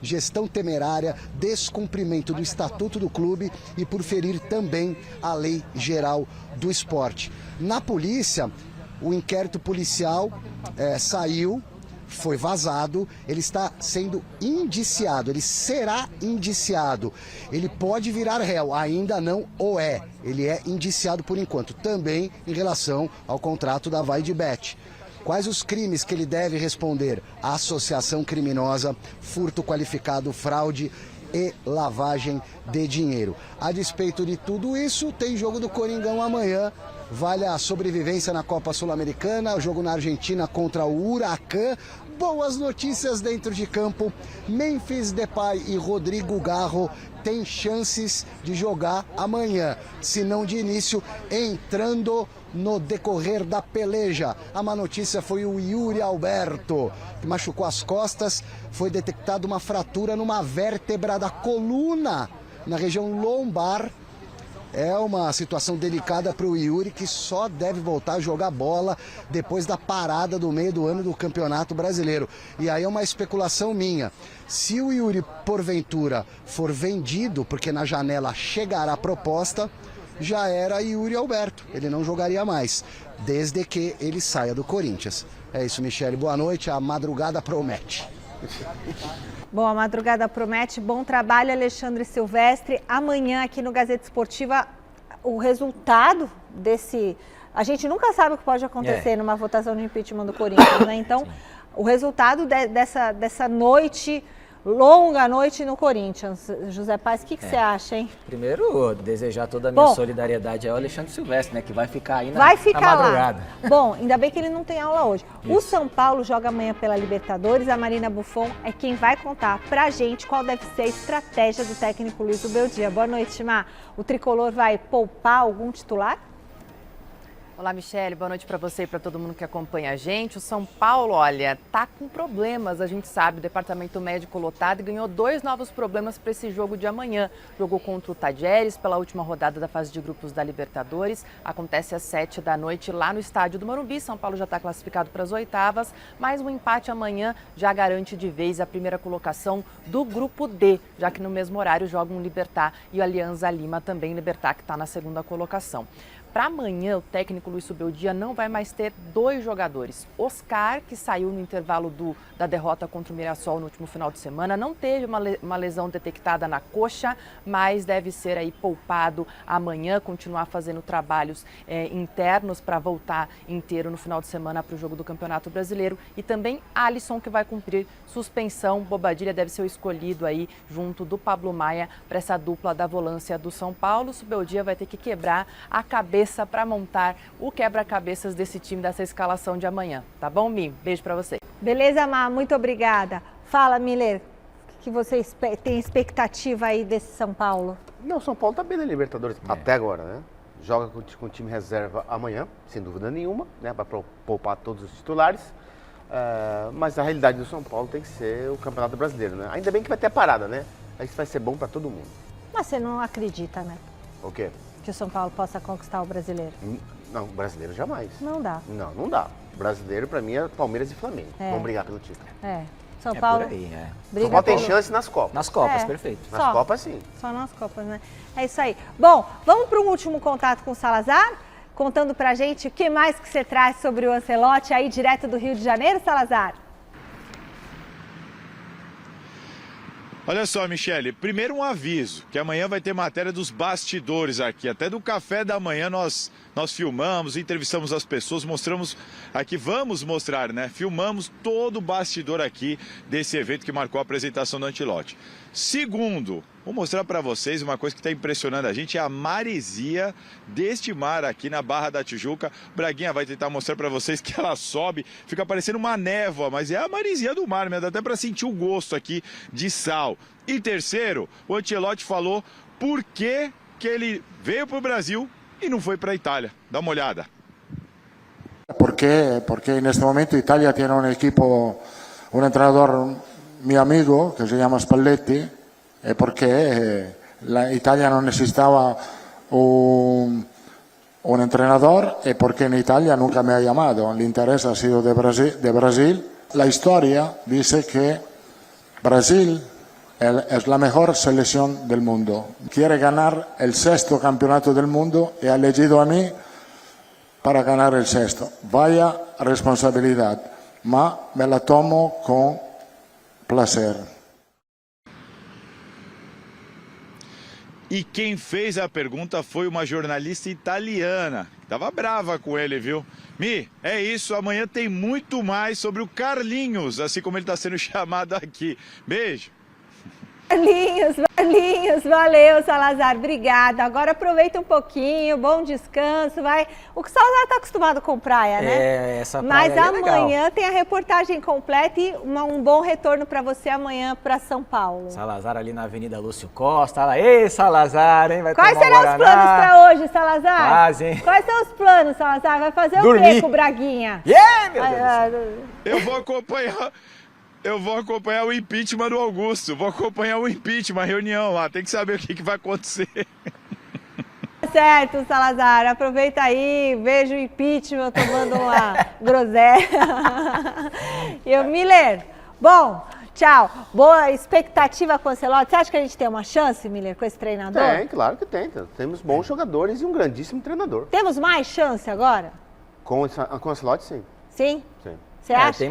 gestão temerária, descumprimento do estatuto do clube e por ferir também a lei geral do esporte. Na polícia, o inquérito policial saiu, foi vazado, ele está sendo indiciado, ele será indiciado. Ele pode virar réu, ainda não o é. Ele é indiciado por enquanto, também em relação ao contrato da Vai de Bet. Quais os crimes que ele deve responder? Associação criminosa, furto qualificado, fraude e lavagem de dinheiro. A despeito de tudo isso, tem jogo do Coringão amanhã. Vale a sobrevivência na Copa Sul-Americana, o jogo na Argentina contra o Huracan. Boas notícias dentro de campo. Memphis Depay e Rodrigo Garro têm chances de jogar amanhã, se não de início, entrando no decorrer da peleja. A má notícia foi o Yuri Alberto, que machucou as costas. Foi detectada uma fratura numa vértebra da coluna, na região lombar. É uma situação delicada para o Yuri, que só deve voltar a jogar bola depois da parada do meio do ano do Campeonato Brasileiro. E aí é uma especulação minha. Se o Yuri, porventura, for vendido, porque na janela chegará a proposta, já era Yuri Alberto. Ele não jogaria mais, desde que ele saia do Corinthians. É isso, Michele. Boa noite. A madrugada promete. Bom, a madrugada promete. Bom trabalho, Alexandre Silvestre. Amanhã aqui no Gazeta Esportiva, o resultado desse... A gente nunca sabe o que pode acontecer numa votação de impeachment do Corinthians, né? Então, o resultado dessa noite, longa noite no Corinthians. José Paz, o que você acha, hein? Primeiro, desejar toda a minha solidariedade ao Alexandre Silvestre, né? Que vai ficar aí na madrugada. Bom, ainda bem que ele não tem aula hoje. Isso. O São Paulo joga amanhã pela Libertadores. A Marina Buffon é quem vai contar pra gente qual deve ser a estratégia do técnico Luiz Ubeldia. Boa noite, Má. O Tricolor vai poupar algum titular? Olá, Michele, boa noite para você e para todo mundo que acompanha a gente. O São Paulo, olha, tá com problemas, a gente sabe, o departamento médico lotado e ganhou 2 novos problemas para esse jogo de amanhã. Jogou contra o Tajeres pela última rodada da fase de grupos da Libertadores, acontece às 7 da noite lá no estádio do Morumbi. São Paulo já está classificado para as oitavas, mas um empate amanhã já garante de vez a primeira colocação do grupo D, já que no mesmo horário jogam o Libertad e o Alianza Lima também, Libertad que está na segunda colocação. Para amanhã, o técnico Luiz Ubeldia não vai mais ter 2 jogadores. Oscar, que saiu no intervalo da derrota contra o Mirassol no último final de semana, não teve uma lesão detectada na coxa, mas deve ser aí poupado amanhã, continuar fazendo trabalhos internos para voltar inteiro no final de semana para o jogo do Campeonato Brasileiro. E também Alisson, que vai cumprir suspensão. Bobadilha deve ser o escolhido aí junto do Pablo Maia para essa dupla da volância do São Paulo. O Ubeldia vai ter que quebrar a cabeça para montar o quebra-cabeças desse time, dessa escalação de amanhã. Tá bom, Mi? Beijo para você. Beleza, Má, muito obrigada. Fala, Miller, o que você tem expectativa aí desse São Paulo? Não, o São Paulo tá bem na Libertadores até agora, né? Joga com o time reserva amanhã, sem dúvida nenhuma, né? Para poupar todos os titulares. Mas a realidade do São Paulo tem que ser o Campeonato Brasileiro, né? Ainda bem que vai ter a parada, né? Isso vai ser bom para todo mundo. Mas você não acredita, né? O quê? Que o São Paulo possa conquistar o brasileiro. Não, brasileiro jamais. Não dá. Não dá. Brasileiro, pra mim, é Palmeiras e Flamengo. Vão brigar pelo título. São Paulo. Por aí, São Paulo tem chance nas Copas. Nas Copas, perfeito. Nas Copas, sim. Só nas Copas, né? É isso aí. Bom, vamos para um último contato com o Salazar? Contando pra gente o que mais que você traz sobre o Ancelotti aí direto do Rio de Janeiro, Salazar? Olha só, Michele, primeiro um aviso, que amanhã vai ter matéria dos bastidores aqui, até do café da manhã nós filmamos, entrevistamos as pessoas, mostramos aqui, vamos mostrar, né? Filmamos todo o bastidor aqui desse evento que marcou a apresentação do Ancelotti. Segundo, vou mostrar para vocês uma coisa que está impressionando a gente, é a maresia deste mar aqui na Barra da Tijuca. O Braguinha vai tentar mostrar para vocês que ela sobe, fica parecendo uma névoa, mas é a maresia do mar, né? Dá até para sentir o gosto aqui de sal. E terceiro, o Ancelotti falou por que ele veio para o Brasil e não foi para a Itália. Dá uma olhada. Porque neste momento Italia tiene un equipo, un entrenador, mi amigo, que se llama Spalletti, porque la Italia no necesitaba un entrenador y porque en Italia nunca me ha llamado. El interés ha sido de Brasil. La historia dice que Brasil es la mejor selección del mundo. Quiere ganar el 6º campeonato del mundo y ha elegido a mí para ganar el 6º. Vaya responsabilidad, ma me la tomo con placer. E quem fez a pergunta foi uma jornalista italiana. Tava brava com ele, viu? Mi, é isso. Amanhã tem muito mais sobre o Carlinhos, assim como ele está sendo chamado aqui. Beijo. Carlinhos, valeu, Salazar, obrigada. Agora aproveita um pouquinho, bom descanso, vai. O Salazar tá acostumado com praia, né? Essa praia. Mas amanhã tem a reportagem completa e um bom retorno para você amanhã para São Paulo. Salazar ali na Avenida Lúcio Costa, lá, ei, Salazar, hein? Vai Quais tomar serão os planos para hoje, Salazar? Hein? Quais são os planos, Salazar? Vai fazer o quê com o Braguinha? Meu Deus. Eu vou acompanhar o impeachment do Augusto. Vou acompanhar o impeachment, a reunião lá. Tem que saber o que vai acontecer. Certo, Salazar. Aproveita aí, veja o impeachment tomando uma groselha. E o Miller, bom, tchau. Boa expectativa com o Ancelotti. Você acha que a gente tem uma chance, Miller, com esse treinador? Tem, claro que tem. Temos bons jogadores e um grandíssimo treinador. Temos mais chance agora? Com o Ancelotti, sim. Sim? Sim. Você acha? Tem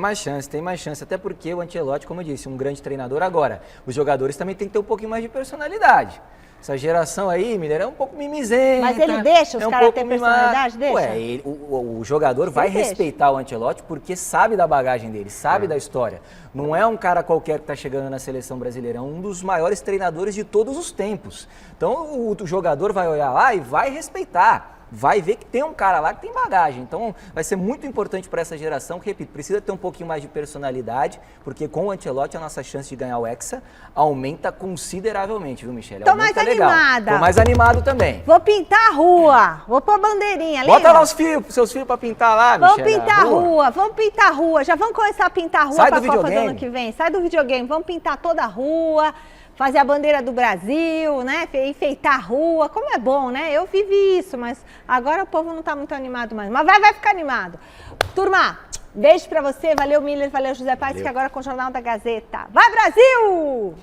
mais chance, até porque o Ancelotti, como eu disse, um grande treinador. Agora, os jogadores também têm que ter um pouquinho mais de personalidade. Essa geração aí, Miller, é um pouco mimizenta. Mas ele deixa os caras terem personalidade? Deixa? Ué, o jogador vai respeitar o Ancelotti porque sabe da bagagem dele, sabe da história. Não é um cara qualquer que está chegando na seleção brasileira, é um dos maiores treinadores de todos os tempos. Então, o jogador vai olhar lá e vai respeitar. Vai ver que tem um cara lá que tem bagagem. Então, vai ser muito importante para essa geração, que, repito, precisa ter um pouquinho mais de personalidade, porque com o Ancelotti a nossa chance de ganhar o Hexa aumenta consideravelmente, viu, Michele? Tô mais animada. Tô mais animado também. Vou pintar a rua, vou pôr bandeirinha. Bota lá os fios, seus fios para pintar lá, Michele. Vamos pintar a rua, vamos pintar a rua. Já vamos começar a pintar a rua para a Copa do ano que vem. Sai do videogame, vamos pintar toda a rua. Fazer a bandeira do Brasil, né? Enfeitar a rua, como é bom, né? Eu vivi isso, mas agora o povo não tá muito animado mais. Mas vai ficar animado. Turma, beijo pra você, valeu Miller, valeu José Paes, que agora com o Jornal da Gazeta. Vai Brasil!